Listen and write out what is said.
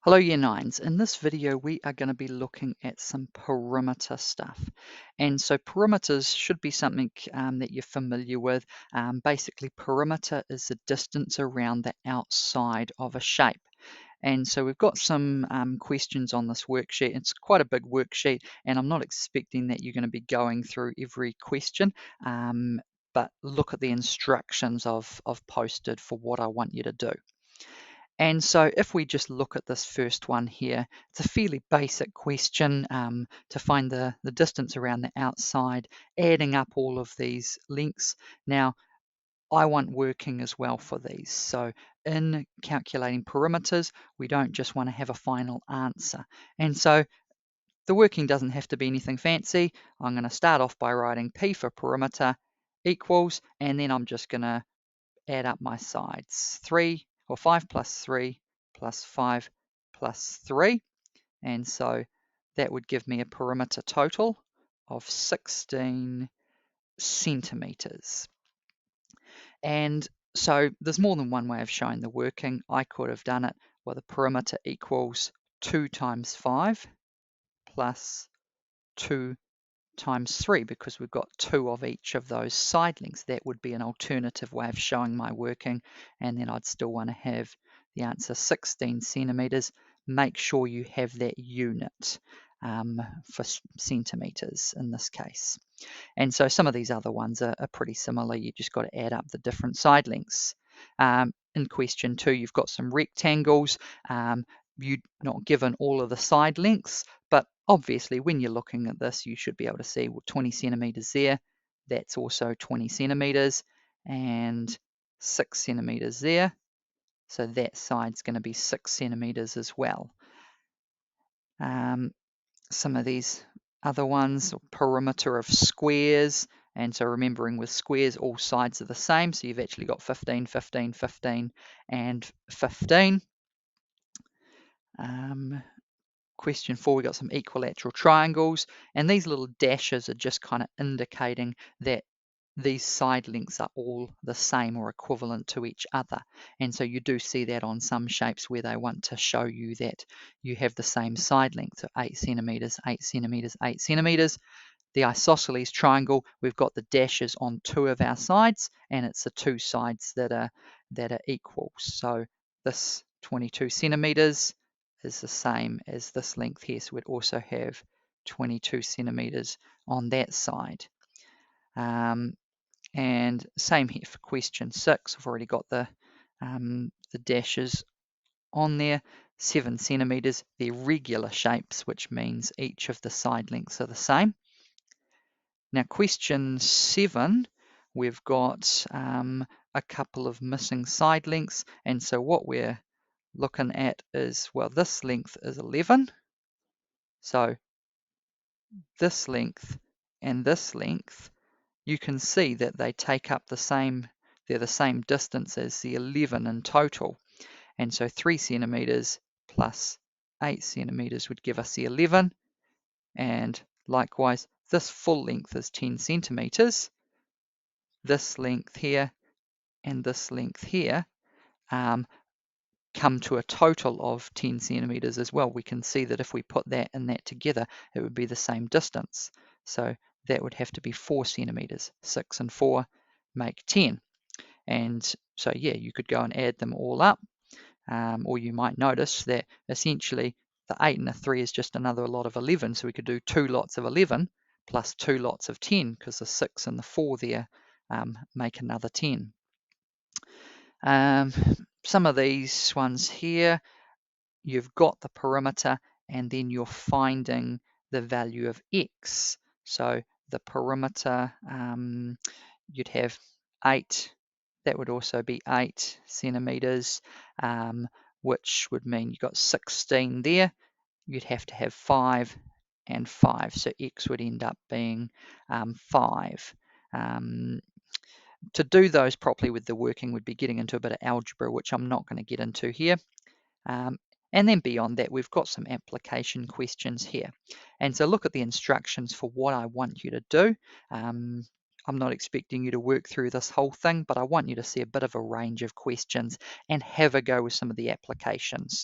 Hello Year 9s. In this video we are going to be looking at some perimeter stuff. And so perimeters should be something that you're familiar with. Basically perimeter is the distance around the outside of a shape. And so we've got some questions on this worksheet. It's quite a big worksheet and I'm not expecting that you're going to be going through every question. But look at the instructions I've posted for what I want you to do. And so if we just look at this first one here, it's a fairly basic question to find the distance around the outside, adding up all of these lengths. Now, I want working as well for these. So in calculating perimeters, we don't just want to have a final answer. And so the working doesn't have to be anything fancy. I'm going to start off by writing P for perimeter equals, and then I'm just going to add up my sides. 3 or 5 plus 3 plus 5 plus 3. And so that would give me a perimeter total of 16 centimeters. And so there's more than one way of showing the working. I could have done it where the perimeter equals 2 times 5 plus 2 times 3 because we've got 2 of each of those side lengths. That would be an alternative way of showing my working, and then I'd still want to have the answer 16 centimeters. Make sure you have that unit for centimeters in this case. And so some of these other ones are pretty similar. You just got to add up the different side lengths. In question 2, you've got some rectangles. You're not given all of the side lengths, but obviously when you're looking at this, you should be able to see 20 centimeters there. That's also 20 centimeters and 6 centimeters there. So that side's going to be 6 centimeters as well. Some of these other ones, perimeter of squares, and so remembering with squares all sides are the same, so you've actually got 15, 15, 15 and 15. Question 4, we got some equilateral triangles, and these little dashes are just kind of indicating that these side lengths are all the same or equivalent to each other. And so you do see that on some shapes where they want to show you that you have the same side length, so 8 centimeters, 8 centimeters, 8 centimeters. The isosceles triangle, we've got the dashes on 2 of our sides, and it's the 2 sides that are equal. So this 22 centimeters is the same as this length here, so we'd also have 22 centimeters on that side. And same here for question 6. I've already got the dashes on there. 7 centimeters. They're regular shapes, which means each of the side lengths are the same. Now question 7, we've got a couple of missing side lengths, and so what we're looking at is, well, this length is 11. So this length and this length, you can see that they take up the same, they're the same distance as the 11 in total. And so 3 centimeters plus 8 centimeters would give us the 11. And likewise, this full length is 10 centimeters. This length here and this length here come to a total of 10 centimeters as well. We can see that if we put that and that together, it would be the same distance. So that would have to be 4 centimeters. 6 and 4 make 10. And so, yeah, you could go and add them all up. Or you might notice that essentially the 8 and the 3 is just another lot of 11. So we could do 2 lots of 11 plus 2 lots of 10, because the 6 and the 4 there make another 10. Some of these ones here, you've got the perimeter and then you're finding the value of x. So the perimeter, you'd have 8. That would also be 8 centimeters, which would mean you've got 16 there. You'd have to have 5 and 5. So x would end up being 5. To do those properly with the working would be getting into a bit of algebra, which I'm not going to get into here. And then beyond that, we've got some application questions here. And so look at the instructions for what I want you to do. I'm not expecting you to work through this whole thing, but I want you to see a bit of a range of questions and have a go with some of the applications.